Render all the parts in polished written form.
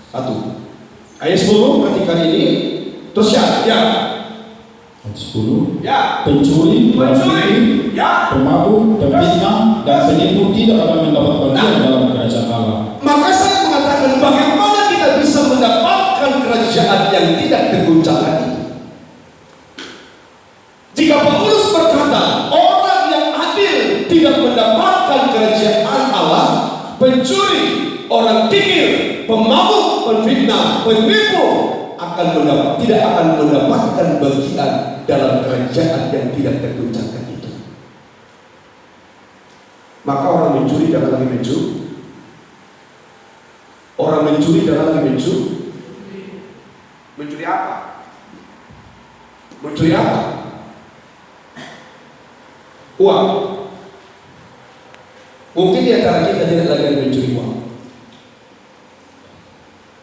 Satu. Ayat 10 ketika ini terus ya. Ayat 10. Ya. Pencuri, Ya. pemabuk, pemfitnah, dan penipu tidak akan mendapat bagian dalam kerajaan Allah. Maka saya mengatakan bagaimana kita bisa mendapatkan kerajaan yang tidak tergoncangkan itu. Jika Paulus berkata orang yang adil tidak mendapatkan kerajaan Allah, pencuri, orang kikir, pemabuk, pemfitnah, penipu tidak akan mendapatkan bagian dalam kerajaan yang tidak tergoncangkan itu. Maka orang mencuri jangan lagi mencuri. Orang mencuri jangan lagi mencuri. Mencuri apa? Mencuri apa? Uang. Mungkin di antara kita tidak lagi mencuri uang.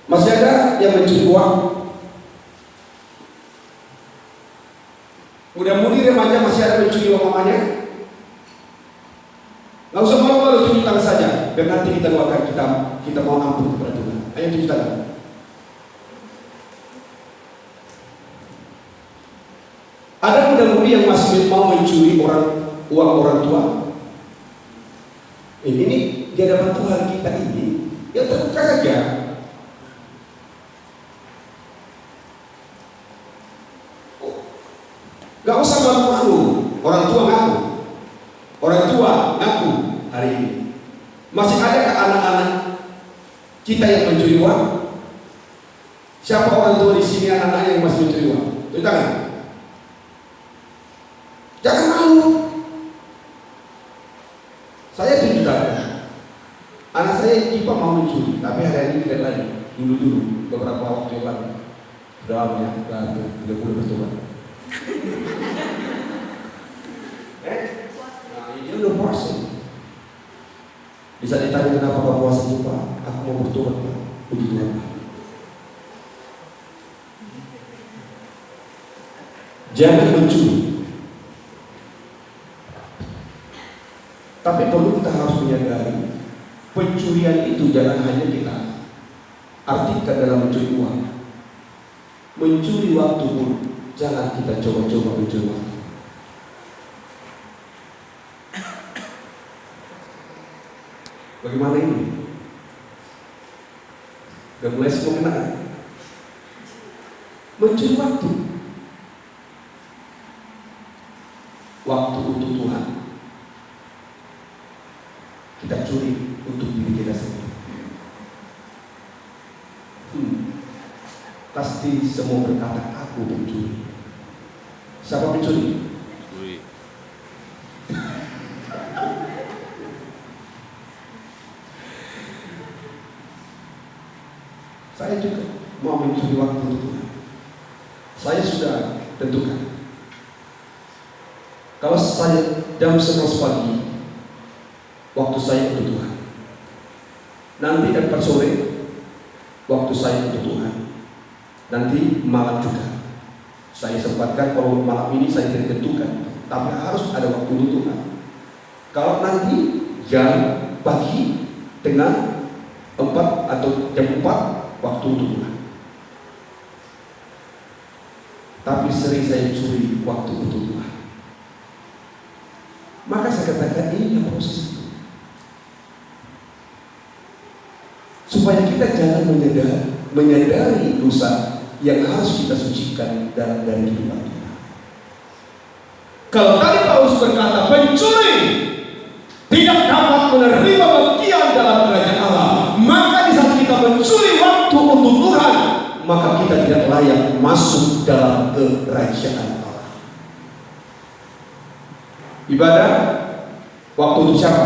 Masih ada yang mencuri uang? Mudah-mudi remaja masih ada mencuri uang mamanya? Nggak usah malu-malu, cuci tangan saja. Dan nanti kita doakan kita mau ampun kepada Tuhan. Ayo cuci tangan. Ada mudah-mudi yang masih mau mencuri uang orang tua? Ini di hadapan Tuhan kita ini ya terbuka saja. Gak usah malu-malu. Orang tua ngaku. Orang tua ngaku hari ini. Masih ada anak-anak kita yang mencuri uang? Siapa orang tua di sini anak-anaknya yang masih mencuri uang? Tunjuk tangan. Jangan malu. Saya tunjuk tangan. Anak saya Kipa mau mencuri, tapi hari ini tidak lagi. Dulu beberapa waktu yang lalu. Sudah lama ya, tidak boleh bertobat. Nah ini udah puasa. Bisa ditanya kenapa Pak puasa itu Pak? Aku mau bertobat Pak. Puji Tuhan. Jangan mencuri. Tapi perlu kita harus menyadari pencurian itu jangan hanya kita artikan dalam mencuri uang. Mencuri waktu pun jangan kita coba-coba mencuri waktu. Bagaimana ini? Udah mulai semua kena. Mencuri waktu. Waktu untuk Tuhan. Kita curi untuk diri kita sendiri. Pasti semua berkata aku pencuri. Siapa pencuri? Saya juga mau mencuri waktu untuk Tuhan. Saya sudah tentukan. Kalau saya jam 11 pagi, waktu saya untuk Tuhan. Nanti 4 sore, waktu saya untuk Tuhan. Nanti malam juga. Saya sempatkan kalau malam ini saya tidak tentukan, tapi harus ada waktu untuk Tuhan. Kalau nanti jam pagi, tengah 4 atau jam 4, waktu untuk Tuhan. Tapi sering saya curi waktu untuk Tuhan. Maka saya katakan ini proses. Supaya kita jangan menyadari dosa yang harus kita sucikan dalam dari kehidupan kita. Kalau tadi Paulus berkata pencuri tidak dapat menerima bagian dalam kerajaan Allah, maka di saat kita mencuri waktu untuk Tuhan, maka kita tidak layak masuk dalam kerajaan Allah. Ibadah waktu untuk siapa?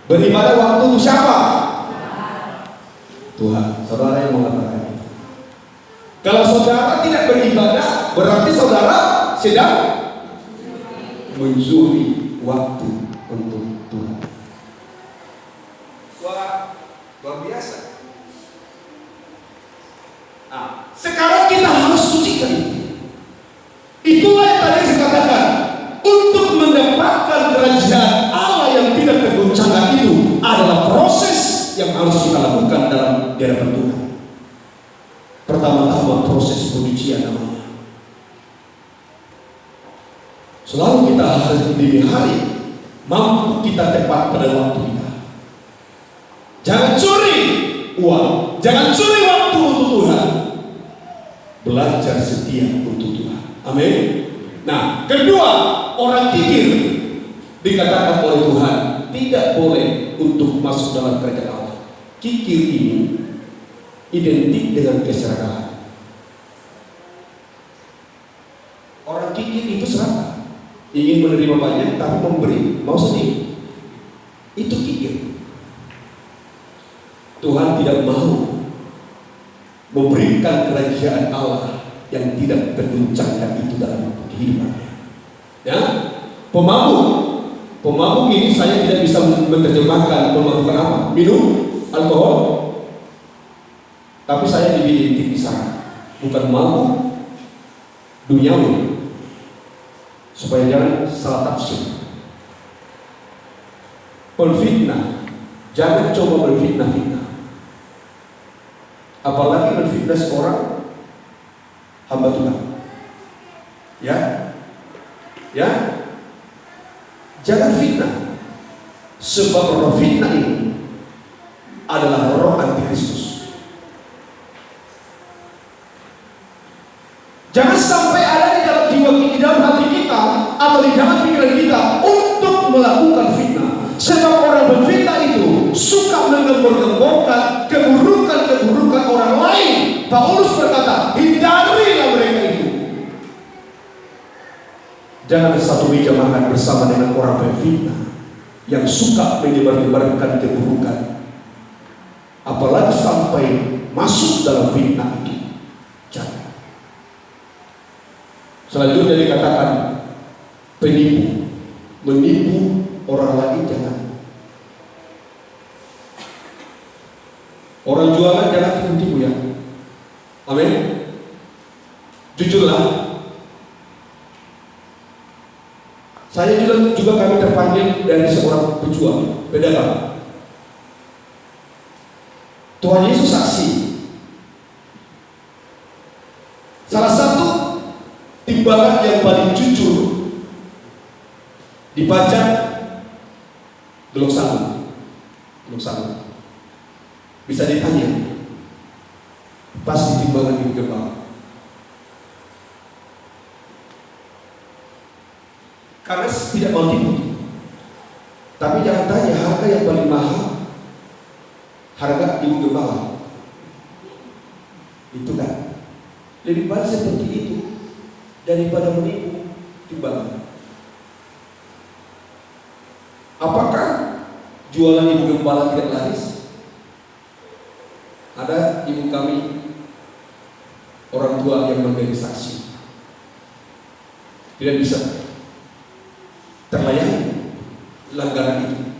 Beribadah waktu untuk siapa? Tuhan. Saudara yang mengatakan itu. Kalau saudara tidak beribadah, berarti saudara sedang mencuri waktu untuk Tuhan. Luar biasa. Nah, sekarang kita harus sucikan itu. Itulah yang tadi saya katakan. Untuk mendapatkan kerajaan Allah yang tidak tergoncangkan itu adalah proses yang harus kita lakukan dalam di hadapan Tuhan. Pertama-tama proses pencucian namanya. Selalu kita harus di hari mampu kita tepat pada waktu kita. Jangan curi uang, jangan curi waktu untuk Tuhan. Belajar setia untuk Tuhan. Amin. Nah, kedua, orang kikir dikatakan oleh Tuhan tidak boleh untuk masuk dalam kerajaan Allah. Kikir ini identik dengan keserakahan. Orang kikir itu serakah, ingin menerima banyak tapi memberi mau sendiri. Itu kikir. Tuhan tidak mau memberikan kerajaan Allah yang tidak terguncangkan itu dalam kehidupannya. Ya, pemabuk ini saya tidak bisa menerjemahkan pemabukan apa, minum alkohol, tapi saya lebih di sana, bukan mabuk duniawi, supaya jangan salah tafsir. Penfitnah, jangan coba berfitnah-fitnah. Apalagi menfitnah seorang hamba Tuhan. Ya, jangan fitnah, sebab roh fitnah ini adalah roh antikristus. Jangan sampai ada di dalam jiwa kita, di dalam hati kita, atau di dalam pikiran kita untuk melakukan fitnah. Sebab orang berfitnah itu suka menggembor-gemborkan keburukan orang lain. Paulus berkata, hindarilah mereka itu. Jangan satu meja makan bersama dengan orang berfitnah yang suka menyebar-nyebarkan keburukan, apalagi sampai masuk dalam fitnah itu. Jangan. Selanjutnya dikatakan penipu, menipu orang lain. Jangan. Orang jualan jangan tipu ya. Amin. Jujurlah. Saya juga kami terpanggil dari seorang pejuang, pedagang. Tuhan Yesus saksi. Salah satu timbangan yang paling jujur dipajak belum sanggup. Bisa ditanya, pasti timbangan itu gembal. Karena tidak mau tipu. Tapi jangan tanya harga yang paling mahal, harga ibu gembala. Itu kan lebih baik seperti itu daripada menipu timbangan. Apakah jualan ibu gembala tidak laris? Ada ibu kami, orang tua yang menjadi saksi, tidak bisa terlayani langgaran itu,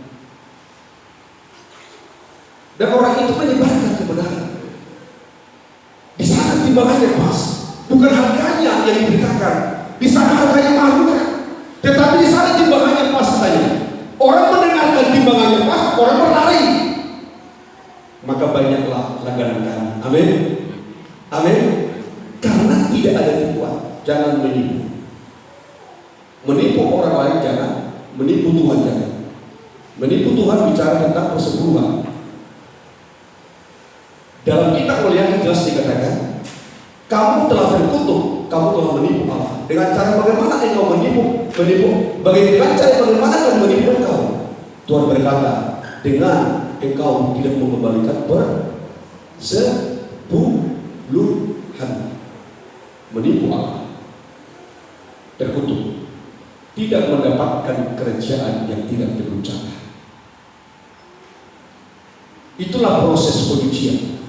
dan orang itu menyebarkan kebenaran. Di sana timbangannya pas, bukan harganya yang diberitakan. Di sana harganya mahal bukan, tetapi di sana timbangannya pas saja. Orang mendengarkan timbangannya pas, orang berlari. Maka banyaklah langganan kami. Amin. Amin. Karena tidak ada tipuan. Jangan menipu. Menipu orang lain jangan. Menipu Tuhan jangan. Menipu Tuhan bicara tentang persepuluhan. Dalam kitab Mulia jelas dikatakan, kamu telah terkutuk, kamu telah menipu Allah. Dengan cara bagaimana engkau menipu? Bagaimana cara bagaimana kamu menipu engkau? Tuhan berkata, dengan engkau tidak mengembalikan persepuluhan. Menipu Allah, terkutuk, tidak mendapatkan kerajaan yang tidak terguncangkan. Itulah proses penyucian.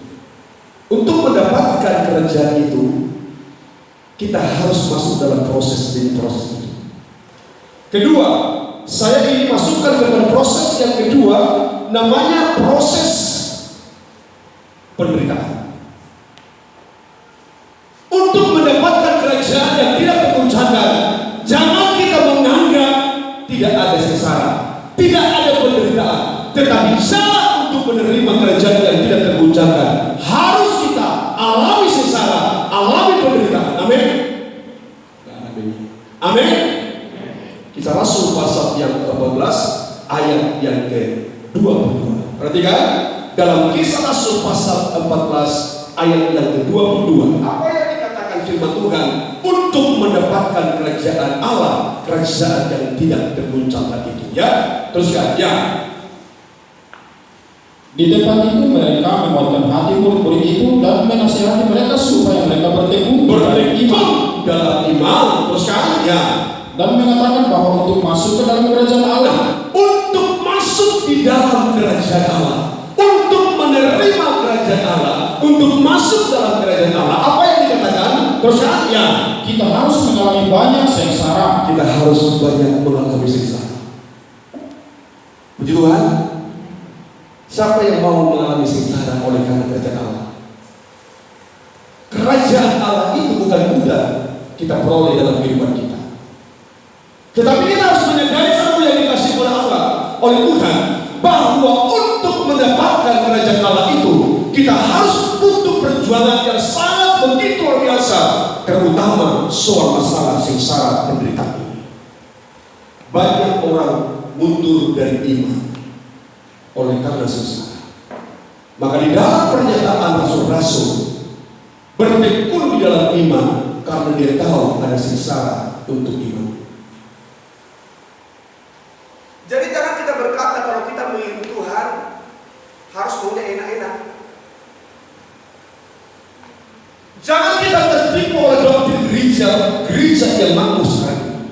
Untuk mendapatkan kerajaan itu, kita harus masuk dalam proses itu. Kedua, saya ingin masukkan kepada proses yang kedua, namanya proses penderitaan. Untuk mendapatkan kerajaan yang tidak terguncangkan, jangan kita menganggap tidak ada sengsara, tidak ada penderitaan, tetapi salah untuk menerima kerajaan yang tidak terguncangkan. terguncangkan. Harus kita alami sengsara, alami penderitaan. Amin. Amin. Kisah Rasul pasal yang ke-14 ayat yang ke-22. Perhatikan, dalam Kisah Rasul pasal 14 ayat yang ke-22, apa yang dikatakan firman Tuhan untuk mendapatkan kerajaan Allah, kerajaan yang tidak terguncangkan itu. Ya, teruskan. Ya. Di tempat itu mereka menguatkan hati murid-murid itu dan menasihati mereka supaya mereka berteguh dalam iman. Teruskan. Ya. Dan mengatakan bahwa untuk masuk ke dalam kerajaan Allah, untuk masuk di dalam kerajaan Allah, untuk menerima kerajaan Allah, untuk masuk dalam kerajaan Allah, apa yang dikatakan? Teruskan. Ya. kita harus mengalami banyak sengsara. Kita harus banyak mengalami sengsara. Puji Tuhan. Siapa yang mau mengalami sengsara oleh karena kerajaan Allah? Kerajaan Allah itu bukan mudah kita peroleh dalam kehidupan kita. Tetapi kita harus menyadari satu yang dikasih oleh Allah, oleh Tuhan, bahwa untuk mendapatkan kerajaan Allah itu kita harus butuh perjuangan yang sangat begitu luar biasa, terutama soal masalah sengsara penderitaan ini. Banyak orang mundur dari iman oleh karena sengsara. Maka di dalam pernyataan rasul-rasul bertekun di dalam iman karena dia tahu ada sengsara untuk iman. Jadi jangan kita berkata kalau kita mengikuti Tuhan harus maunya enak-enak. Jangan kita tertipu oleh doktrin gereja yang makmur sekali.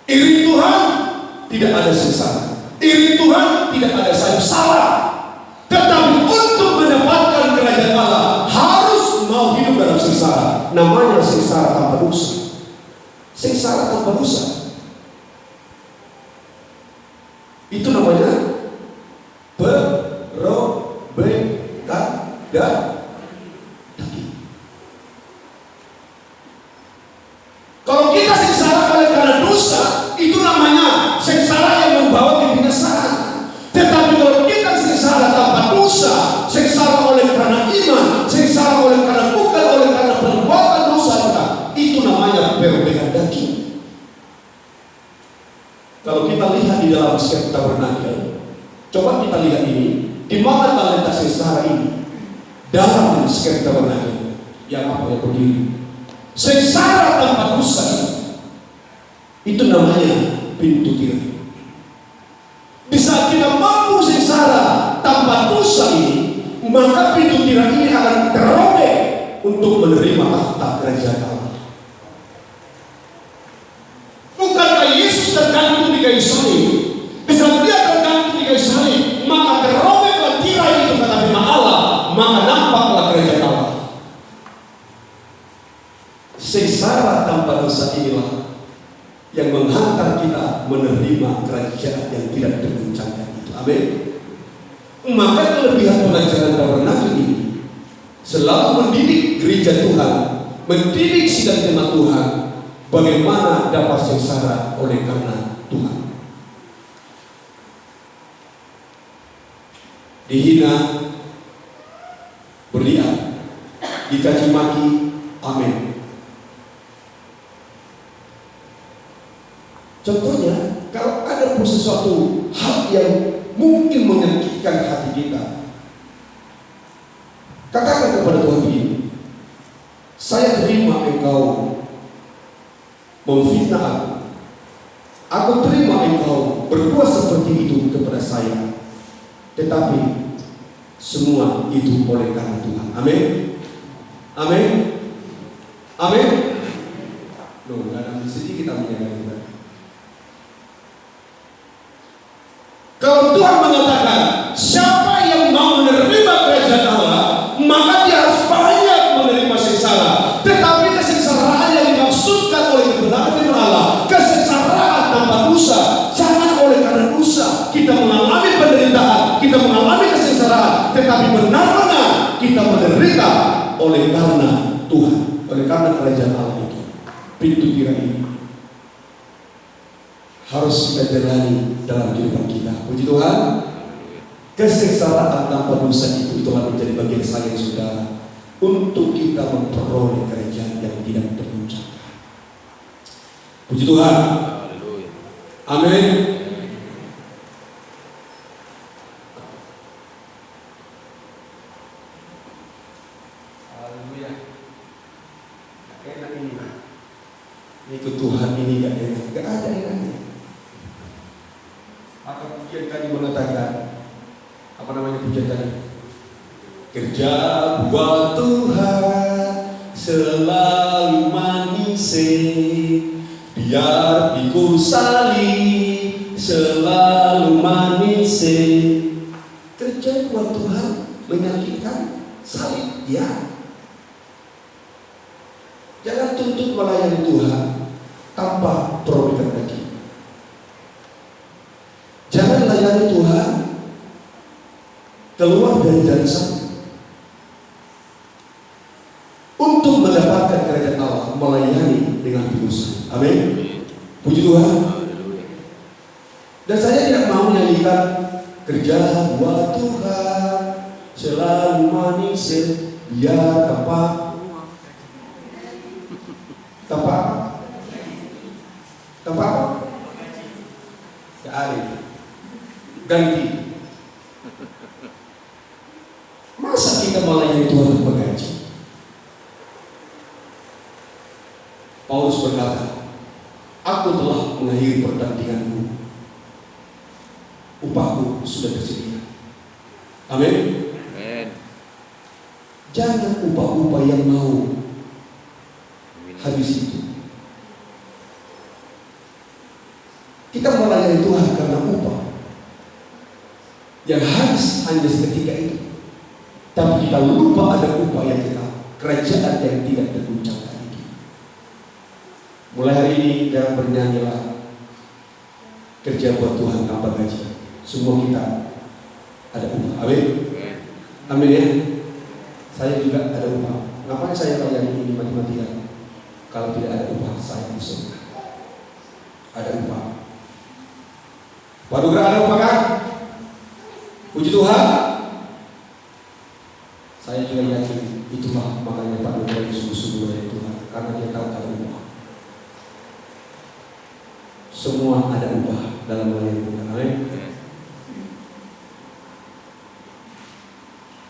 Iri Tuhan tidak ada sengsara. Iri Tuhan tidak ada sayap salah. Tetapi untuk mendapatkan kerajaan Allah harus mau hidup dalam sengsara. Namanya sengsara tanpa dosa. Sengsara tanpa dosa. Itu namanya berobekan daging. Kalau kita sengsara oleh karena dosa, itu namanya sengsara yang membawa kebinasaan. Tetapi kalau kita sengsara tanpa dosa, sengsara oleh karena iman, sengsara oleh karena bukan oleh karena perbuatan dosa kita, itu namanya berobekan daging. Kalau kita lihat di dalam Skep Tabernakel, coba kita lihat ini, di mana talenta sengsara ini dalam Skep Tabernakel yang apa yang berdiri. Sengsara tanpa dosa itu namanya pintu tirai. Di saat kita mampu sengsara tanpa dosa ini, maka pintu tirai ini akan terobek untuk menerima tahta kerajaan Allah. Bukankah Yesus tergantung di kayu salib? Di saat dia tergantung di kayu salib, maka terobeklah tirai itu kata firman Allah, maka nampaklah kerajaan Allah. Sengsara tanpa dosa inilah yang menghantar kita menerima kerajaan yang tidak terguncangkan itu. Amin. Maka kelebihan pengajaran tabernakel ini selalu mendidik gereja Tuhan, mendidik sidang jemaat Tuhan, bagaimana dapat sengsara oleh karena Tuhan. Dihina, berlian, dicaci maki, amin. Contohnya, kalau ada sesuatu hal yang mungkin menyakitkan hati kita, katakan kepada Tuhan begini, saya terima engkau memfitnah aku. Aku terima engkau berbuat seperti itu kepada saya. Tetapi semua itu oleh karena Tuhan. Amin. Amin. Amin. Loh, dalam sini kita menyadari. Kalau Tuhan mengatakan siapa yang mau menerima kerajaan Allah, maka dia harus banyak menerima sengsara. Tetapi kesengsaraan yang dimaksudkan oleh kebenaran firman Allah, kesengsaraan tanpa dosa, jangan oleh karena dosa kita mengalami penderitaan, kita mengalami kesengsaraan, tetapi benar-benar kita menderita oleh karena Tuhan, oleh karena kerajaan Allah itu. Pintu tirai ini harus kita jalani dalam kehidupan kita. Puji Tuhan. Kesengsaraan tanpa dosa itu telah menjadi bagian saya, saudara, untuk kita memperoleh kerajaan yang tidak tergoncangkan. Puji Tuhan. Amin. Haleluya. Enak ini. Ikut Tuhan ini gak enak. Gak ada enaknya. Apa pujian tadi mengatakan? Apa namanya pujian tadi? Kerja buat Tuhan selalu manis, biar pikul salib selalu manis. Kerja buat Tuhan menyakitkan salib, ya. Jangan tuntut melayani Tuhan tanpa perolehan lagi. Jangan layani Tuhan keluar dari dansa untuk mendapatkan kerajaan Allah, melayani dengan tulus. Amin. Puji Tuhan. Dan saya tidak mau nyanyikan kerja buat Tuhan selalu manis, biar tanpa ganti. Masa kita melayani Tuhan tanpa gaji? Paulus berkata, aku telah mengakhiri pertandinganku, upahku sudah tersedia. Amin. Jangan upah-upah yang mau habis itu. Kita melayani Tuhan karena upah yang habis hanya seketika itu. Tapi kita lupa ada upah yang kita, kerajaan yang tidak tergoncangkan itu. Mulai hari ini jangan bernyanyilah kerja buat Tuhan tanpa gaji. Semua kita ada upah. Amin. Amin ya. Saya juga ada upah. Ngapain saya layani ini mati-matian kalau tidak ada upah? Saya di surga ada upah. Waduh, ada upah kan? Puji Tuhan. Saya juga yakin itulah makanya Pak Nubari sungguh-sungguh dari Tuhan, karena dia tahu ada upah. Semua ada upah dalam melayani Tuhan. Amin.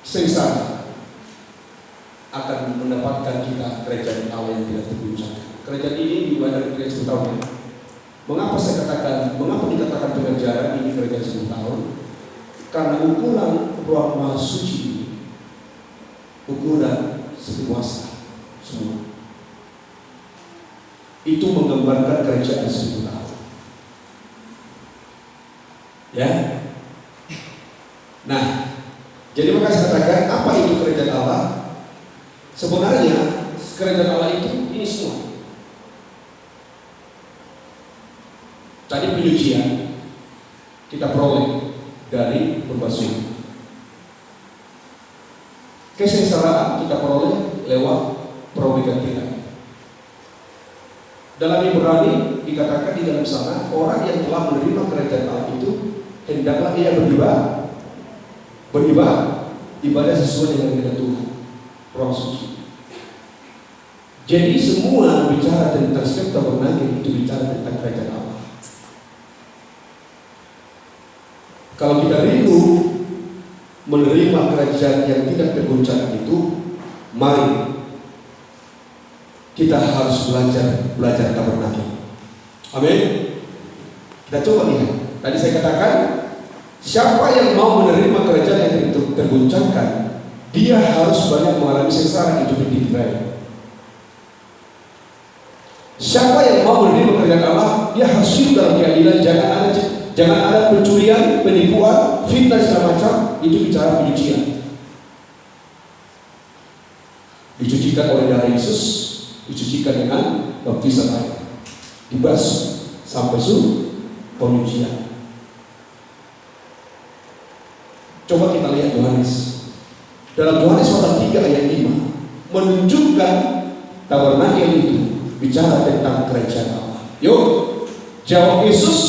Sengsara akan mendapatkan kita kerajaan Allah yang tidak tergoncangkan. Kerajaan ini dimulai dari 10 tahun. Mengapa saya katakan, mengapa dikatakan pengajaran ini kerajaan 10 tahun? Karena ukuran ruang maha suci ini, ukuran sekuasa semua, itu menggambarkan kerajaan 10 tahun. Ya. Nah, jadi maka saya katakan, apa itu kerajaan Allah? Sebenarnya kerajaan Allah itu ini semua. Tadi penyucian kita peroleh dari berbasuh. Kesengsaraan kita peroleh lewat perolehan kita. Dalam Ibrani dikatakan di dalam sana, orang yang telah menerima kerajaan Allah itu hendaklah ia beribadah sesuai dengan kehendak Tuhan, Roh Suci. Jadi semua bicara tentang setiap tabernakel itu bicara tentang kerajaan Allah. Kalau kita rindu menerima kerajaan yang tidak tergoncangkan itu, mari kita harus belajar tabernakel. Amin. Kita coba lihat. Tadi saya katakan, siapa yang mau menerima kerajaan yang tergoncangkan, dia harus banyak mengalami sengsara hidup di dunia. Siapa yang mau menerima kerajaan Allah, dia harus hidup dalam keadilan. Jangan ada pencurian, penipuan, fitnah segala macam. Itu bicara penyucian. Dicucikan oleh darah Yesus, dicucikan dengan baptisan air, dibasuh sampai penyucian. Coba kita lihat Yohanes. Dalam Yohanes pasal 3 ayat 5 menunjukkan tabernakel itu bicara tentang kerajaan Allah. Yuk, jawab Yesus,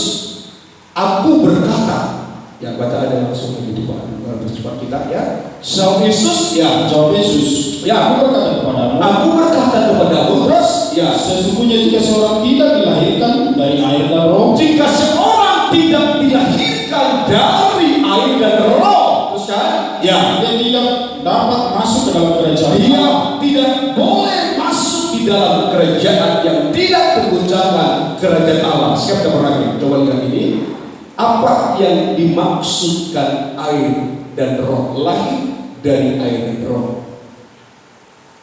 aku berkata Ya, baca aja langsung begitu Pak. Bercepat kita ya. Jawab Yesus, ya, jawab Yesus. Ya, Aku berkata kepadamu, aku berkata kepadamu, terus ya, sesungguhnya jika seorang tidak dilahirkan dari air dan roh, jika seorang tidak dilahirkan dari air dan roh, terus kan? ya, dia tidak dapat masuk ke dalam kerajaan Dia Allah. tidak boleh masuk di dalam kerajaan yang tidak tergoncangkan, kerajaan Allah. Siapa yang lagi? Coba lihat ini. Apa yang dimaksudkan air dan roh? Lahir dari air dan roh.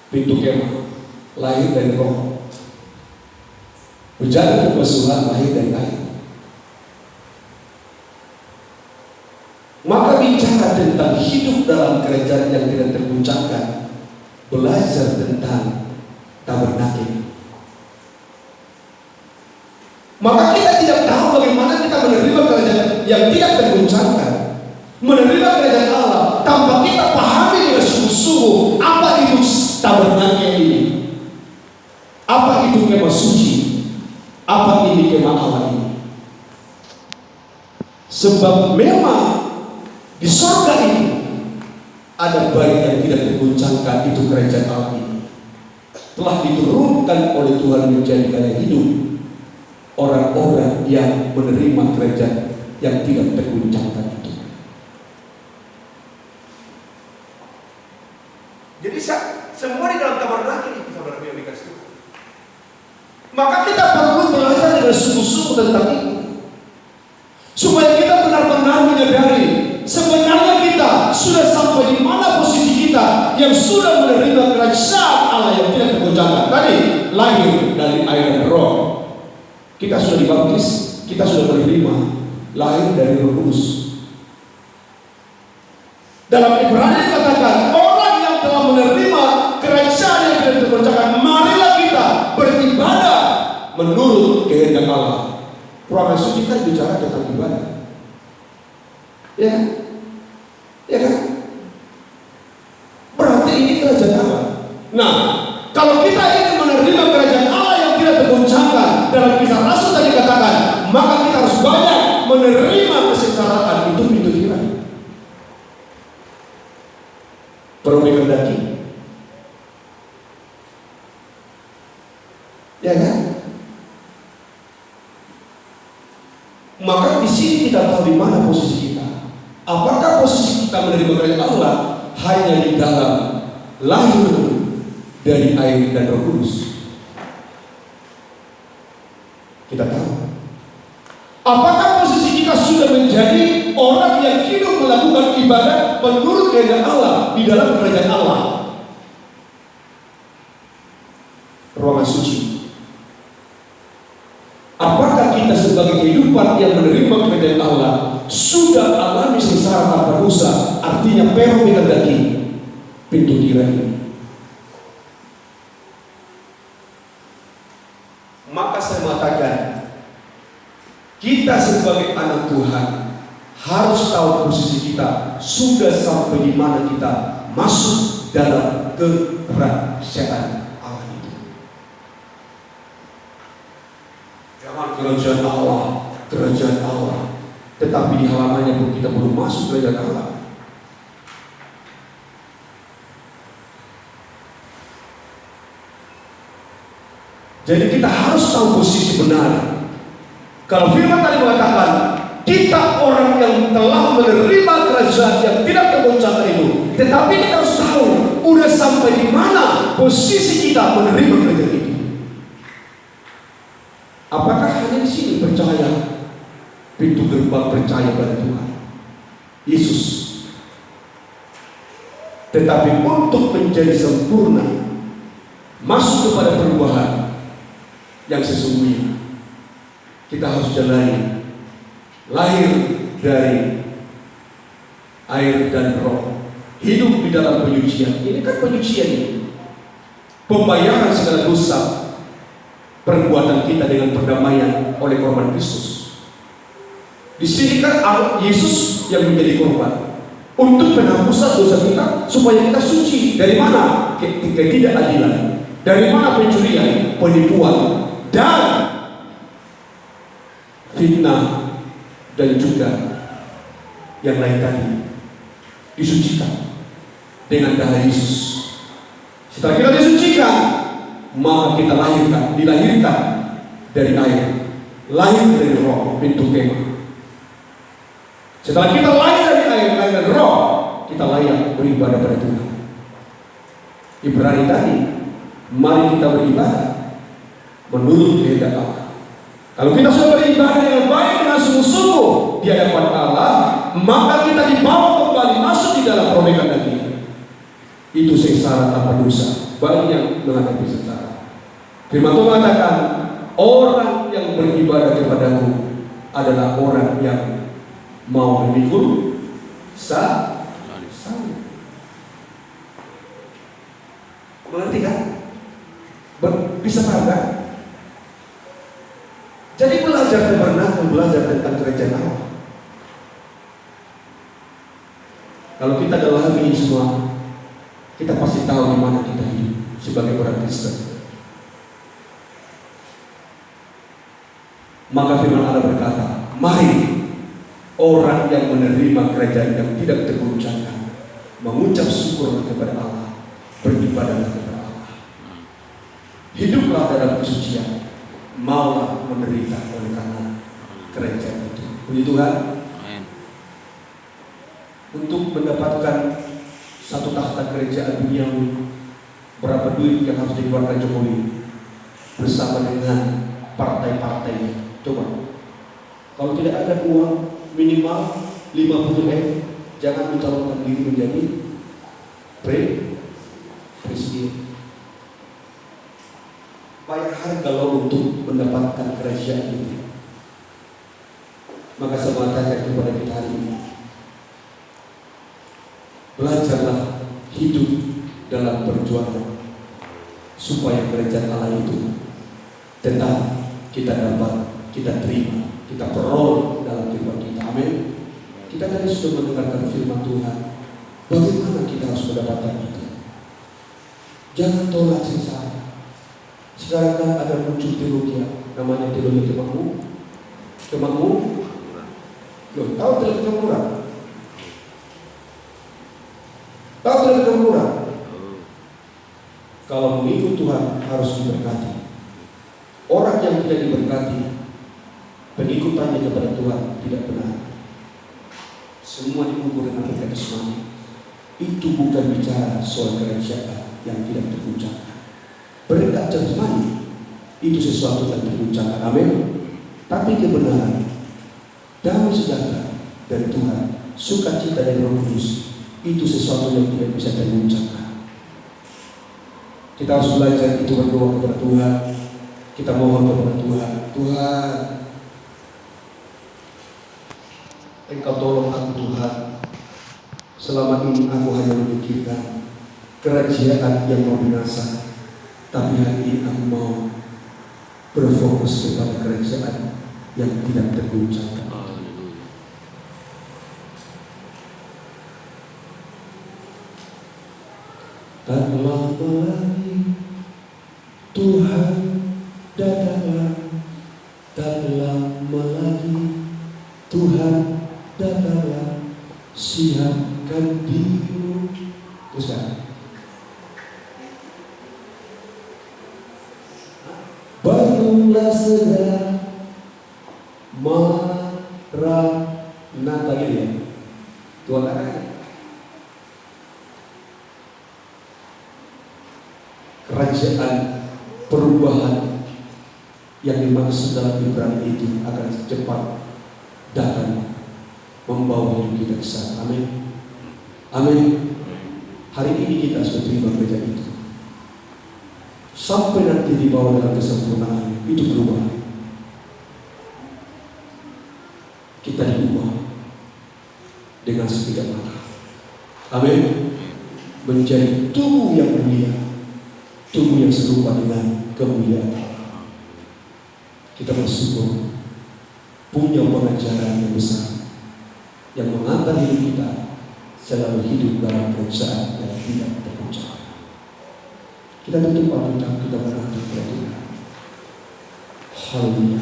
Pintu kemah lahir dari roh. Bejana perpesuhan lahir dari air. Maka bicara tentang hidup dalam kerajaan yang tidak tergoncangkan, belajar tentang tabernakel. Maka kita tidak tahu bagaimana kita menerima kerajaan yang tidak tergoncangkan, menerima kerajaan Allah tanpa kita pahami dengan sungguh-sungguh apa itu tabernakel ini, apa itu kemah suci, apa ini kemah Allah ini. Sebab memang di surga ini ada bait yang tidak tergoncangkan, itu kerajaan Allah ini telah diturunkan oleh Tuhan menjadi gaya hidup orang-orang yang menerima kerajaan yang tidak tergoncangkan itu. Jadi semua di dalam tabernakel itu saudara yang dikasih. Maka kita perlu belajar dengan sungguh-sungguh tentang itu, supaya kita benar-benar menyadari sebenarnya kita sudah sampai di mana posisi kita yang sudah menerima kerajaan Allah yang tidak tergoncangkan. Tadi lahir dari air dan roh. Kita sudah dibaptis, kita sudah menerima lahir dari Roh Kudus. Dalam Ibrani katakan, orang yang telah menerima kerajaan yang tidak tergoncangkan, marilah kita beribadah menurut kehendak Allah. Ruangan suci kan bicara tentang ibadah, ya kan? Ya kan? Berarti ini kerajaan Allah. Nah, kalau kita ingin menerima kerajaan Allah yang tidak tergoncangkan, dalam Kisah Rasul tadi katakan, maka kita harus banyak menerima kesengsaraan. Itu pintu tirai. Perlu dikehendaki, ya kan? Maka di sini kita tahu di mana posisi kita. Apakah posisi kita menerima kerajaan Allah hanya di dalam lahir dari air dan Roh Kudus? Kita tahu. Apakah posisi kita sudah menjadi orang yang hidup melakukan ibadah menurut kehendak Allah di dalam kerajaan Allah? Ruangan suci. Apakah kita sebagai kehidupan yang menerima kerajaan Allah sudah alami sengsara tanpa dosa? Artinya peru dikehendaki pintu tirai ini. Maka saya mengatakan, kita sebagai anak Tuhan harus tahu posisi kita sudah sampai di mana kita masuk dalam kerajaan Allah itu. Jangan kerajaan Allah, tetapi di halamannya pun kita belum masuk kerajaan Allah. Jadi kita harus tahu posisi benar. Kalau firman tadi mengatakan kita orang yang telah menerima kerajaan yang tidak tergoncangkan itu, tetapi kita harus tahu udah sampai di mana posisi kita menerima kerajaan itu. Apakah hanya di sini percaya, pintu gerbang percaya pada Tuhan Yesus, tetapi untuk menjadi sempurna, masuk kepada perubahan yang sesungguhnya, kita harus jalani lahir dari air dan roh, hidup di dalam penyucian. Ini kan penyucian ini, pembayaran segala dosa perbuatan kita dengan perdamaian oleh korban Kristus. Di sini kan Yesus yang menjadi korban untuk penghapusan dosa kita, supaya kita suci. Dari mana? Ketidakadilan. Dari mana? Pencurian, penipuan, dan fitnah, dan juga yang lain tadi disucikan dengan darah Yesus. Setelah kita disucikan, maka kita dilahirkan dari air, lahir dari roh, pintu kemah. Setelah kita lahir dari air, lahir dari roh, kita layak beribadah pada Tuhan. Ibrani tadi, mari kita beribadah menurut kehendak Allah. Kalau kita sudah beribadah dengan baik, dengan sungguh-sungguh di hadapan Allah, maka kita dibawa kembali masuk di dalam perobekan daging. Itu sengsara tanpa dosa bagi yang menghadapi sengsara. Firman Tuhan mengatakan, orang yang beribadah kepadaku adalah orang yang mau memikul salib. Mengerti kan? Bisa paham kan? Jadi belajar tabernakel, belajar tentang kerajaan Allah. Kalau kita dalam ini semua, kita pasti tahu di mana kita hidup sebagai orang Kristen. Maka firman Allah berkata, mari orang yang menerima kerajaan yang tidak tergoncangkan mengucap syukur kepada Allah, beribadahlah kepada Allah. Hiduplah dalam kesucian, maulah menderita oleh karena kerajaan itu. Puji Tuhan. Untuk mendapatkan satu tahta kerajaan duniawi, berapa duit yang harus dikeluarkan Jokowi bersama dengan partai-partainya? Coba, kalau tidak ada uang minimal 50 M, jangan mencalonkan diri menjadi presiden. Bayar harga lo untuk mendapatkan kerajaan itu. Maka saya mengatakan kepada kita hari ini, belajarlah hidup dalam perjuangan supaya kerajaan Allah itu tetap kita dapat, kita terima, kita peroleh dalam kehidupan kita. Amin. Kita tadi sudah mendengarkan firman Tuhan. Bagaimana kita harus mendapatkan itu? Jangan tolak sengsara. Sekarang kan ada muncul teologi, namanya teologi kemakmuran. Loh, tahu teologi kemakmuran? Tahu teologi kemakmuran? Kalau mengikut Tuhan harus diberkati. Orang yang tidak diberkati, pengikutannya kepada Tuhan tidak benar. Semua dikubur dengan berkat jasmani. Itu bukan bicara soal kerajaan yang tidak terguncangkan. Berkat jasmani itu sesuatu yang terguncangkan. Amin. Tapi kebenaran, damai sejahtera dari Tuhan, sukacita dari Roh Kudus, itu sesuatu yang tidak bisa terguncangkan. Kita harus belajar itu, berdoa kepada Tuhan. Kita mohon kepada Tuhan, Tuhan, Engkau tolong aku Tuhan. Selama ini aku hanya memikirkan kerajaan yang mau binasa, tapi hari ini aku mau berfokus kepada kerajaan yang tidak tergoncangkan. Tak lama lagi Tuhan datanglah, tak lama lagi Tuhan datanglah, siapkan dirimu. Terus kan? Bangunlah segera, Maranatha gitu ya. Tuhan datang. Kerajaan perubahan yang dimaksud dalam Ibrani itu akan cepat datang membawa hidup kita ke sana. Amin. Amin. Hari ini kita sudah terima kerajaan itu. Sampai nanti dibawa dalam kesempurnaan itu berubah. Kita diubah dengan sepeda mata. Amin. Menjadi tubuh yang mulia, tubuh yang serupa dengan kemuliaan Allah. Kita bersyukur punya pengajaran yang besar yang mengantar hidup kita selalu hidup dalam kerajaan yang tidak tergoncangkan. Kita tutup Alkitab, kita menanti kepada Tuhan. Haleluya.